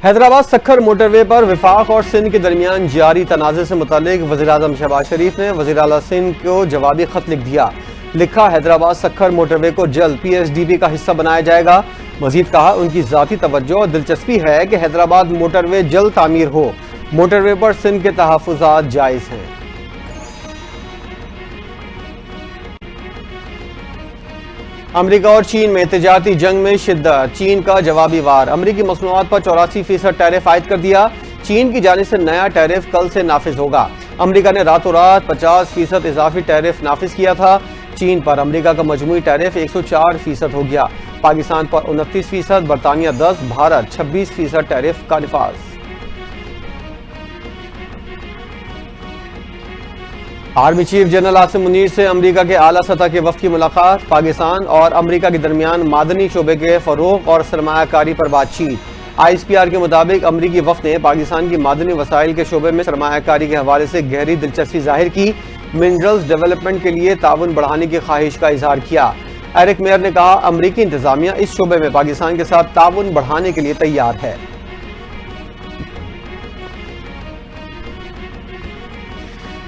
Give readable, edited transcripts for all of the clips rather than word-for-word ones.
Hyderabad Sukkur motor وے پر وفاق اور سندھ کے درمیان جاری تنازع سے متعلق وزیراعظم شہباز شریف نے وزیر اعلیٰ سندھ کو جوابی خط لکھ دیا۔ لکھا، حیدرآباد سکھر موٹر وے کو جلد پی ایس ڈی پی کا حصہ بنایا جائے گا۔ مزید کہا، ان کی ذاتی توجہ اور دلچسپی ہے کہ حیدرآباد موٹر وے جلد تعمیر ہو۔ موٹر وے پر سندھ کے تحفظات جائز ہیں۔ امریکہ اور چین میں تجارتی جنگ میں شدت، چین کا جوابی وار۔ امریکی مصنوعات پر 84% ٹیرف عائد کر دیا۔ چین کی جانب سے نیا ٹیرف کل سے نافذ ہوگا۔ امریکہ نے راتوں رات 50% اضافی ٹیرف نافذ کیا تھا۔ چین پر امریکہ کا مجموعی ٹیرف 104% ہو گیا۔ پاکستان پر 29%، برطانیہ 10%، بھارت 26% ٹیرف کا نفاذ۔ Army chief general Asim Munir سے امریکہ کے اعلیٰ سطح کے وفد کی ملاقات۔ پاکستان اور امریکہ کے درمیان معدنی شعبے کے فروغ اور سرمایہ کاری پر بات چیت۔ آئی ایس پی آر کے مطابق امریکی وفد نے پاکستان کی معدنی وسائل کے شعبے میں سرمایہ کاری کے حوالے سے گہری دلچسپی ظاہر کی۔ منرلز ڈیولپمنٹ کے لیے تعاون بڑھانے کی خواہش کا اظہار کیا۔ ایرک میئر نے کہا، امریکی انتظامیہ اس شعبے میں پاکستان کے ساتھ تعاون بڑھانے کے لیے تیار ہے۔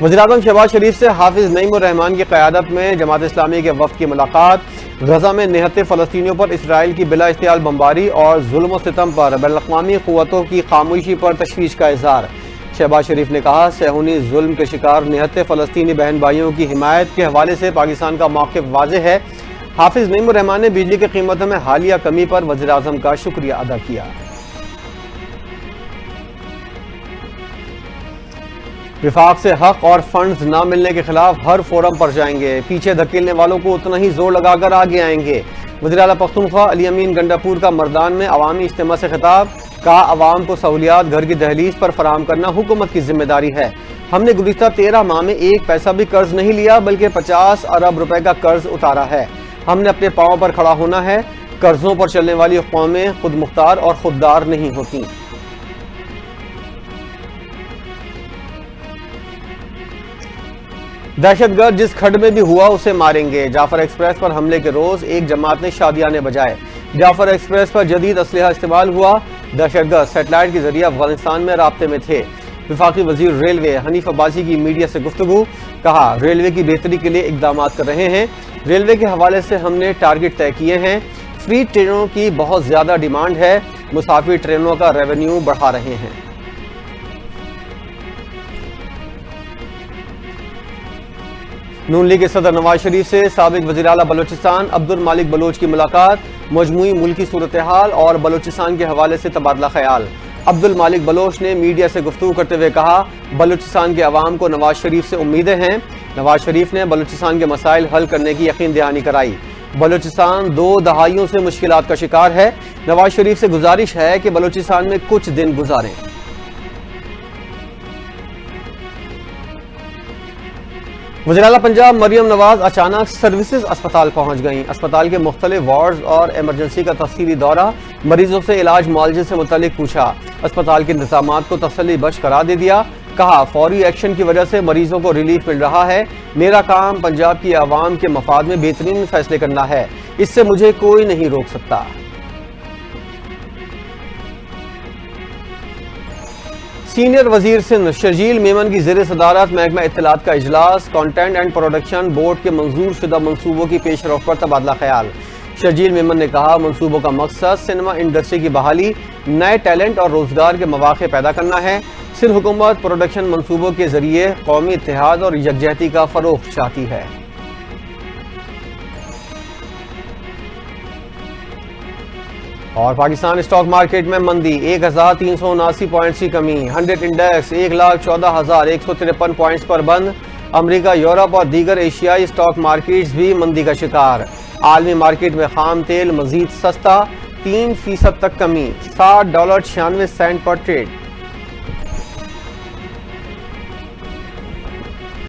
وزیراعظم شہباز شریف سے حافظ نعیم الرحمان کی قیادت میں جماعت اسلامی کے وفد کی ملاقات۔ غزہ میں نہتے فلسطینیوں پر اسرائیل کی بلا احتیاط بمباری اور ظلم و ستم پر بین الاقوامی قوتوں کی خاموشی پر تشویش کا اظہار۔ شہباز شریف نے کہا، صہیونی ظلم کے شکار نہتے فلسطینی بہن بھائیوں کی حمایت کے حوالے سے پاکستان کا موقف واضح ہے۔ حافظ نعیم الرحمان نے بجلی کی قیمتوں میں حالیہ کمی پر وزیراعظم کا شکریہ ادا کیا۔ وفاق سے حق اور فنڈز نہ ملنے کے خلاف ہر فورم پر جائیں گے، پیچھے دھکیلنے والوں کو اتنا ہی زور لگا کر آگے آئیں گے۔ وزیر اعلیٰ پختونخوا علی امین گنڈاپور کا مردان میں عوامی اجتماع سے خطاب۔ کہا، عوام کو سہولیات گھر کی دہلیز پر فراہم کرنا حکومت کی ذمہ داری ہے۔ ہم نے گزشتہ 13 ماہ میں ایک پیسہ بھی قرض نہیں لیا، بلکہ 50 ارب روپے کا قرض اتارا ہے۔ ہم نے اپنے پاؤں پر کھڑا ہونا ہے۔ قرضوں پر چلنے والی قومیں خود مختار اور خوددار نہیں ہوتی۔ دہشت گرد جس کھڈ میں بھی ہوا اسے ماریں گے، جعفر ایکسپریس پر حملے کے روز ایک جماعت نے شادیانے بجائے۔ جعفر ایکسپریس پر جدید اسلحہ استعمال ہوا۔ دہشت گرد سیٹلائٹ کے ذریعے افغانستان میں رابطے میں تھے۔ وفاقی وزیر ریلوے حنیف عباسی کی میڈیا سے گفتگو۔ کہا، ریلوے کی بہتری کے لیے اقدامات کر رہے ہیں۔ ریلوے کے حوالے سے ہم نے ٹارگٹ طے کیے ہیں۔ فری ٹرینوں کی بہت زیادہ ڈیمانڈ ہے، مسافر ٹرینوں کا ریونیو بڑھا رہے ہیں۔ نون لیگ کے صدر نواز شریف سے سابق وزیر اعلیٰ بلوچستان عبد المالک بلوچ کی ملاقات۔ مجموعی ملکی صورتحال اور بلوچستان کے حوالے سے تبادلہ خیال۔ عبد المالک بلوچ نے میڈیا سے گفتگو کرتے ہوئے کہا، بلوچستان کے عوام کو نواز شریف سے امیدیں ہیں۔ نواز شریف نے بلوچستان کے مسائل حل کرنے کی یقین دہانی کرائی۔ بلوچستان 2 دہائیوں سے مشکلات کا شکار ہے۔ نواز شریف سے گزارش ہے کہ بلوچستان میں کچھ دن گزاریں۔ وزیر اعلیٰ پنجاب مریم نواز اچانک سروسز اسپتال پہنچ گئیں۔ اسپتال کے مختلف وارڈز اور ایمرجنسی کا تفصیلی دورہ، مریضوں سے علاج معالجے سے متعلق پوچھا۔ اسپتال کے انتظامات کو تسلی بخش قرار دے دیا۔ کہا، فوری ایکشن کی وجہ سے مریضوں کو ریلیف مل رہا ہے۔ میرا کام پنجاب کی عوام کے مفاد میں بہترین فیصلے کرنا ہے، اس سے مجھے کوئی نہیں روک سکتا۔ سینئر وزیر سندھ شرجیل میمن کی زیر صدارت محکمہ اطلاعات کا اجلاس۔ کانٹینٹ اینڈ پروڈکشن بورڈ کے منظور شدہ منصوبوں کی پیش رفت پر تبادلہ خیال۔ شرجیل میمن نے کہا، منصوبوں کا مقصد سینما انڈسٹری کی بحالی، نئے ٹیلنٹ اور روزگار کے مواقع پیدا کرنا ہے۔ سندھ حکومت پروڈکشن منصوبوں کے ذریعے قومی اتحاد اور یکجہتی کا فروغ چاہتی ہے۔ اور پاکستان اسٹاک مارکیٹ میں مندی، 1379 پوائنٹس کی کمی۔ 100 انڈیکس 1,14,153 پوائنٹس پر بند۔ امریکہ، یورپ اور دیگر ایشیائی اسٹاک مارکیٹس بھی مندی کا شکار۔ عالمی مارکیٹ میں خام تیل مزید سستا، 3% تک کمی، $60.96 پر ٹریڈ۔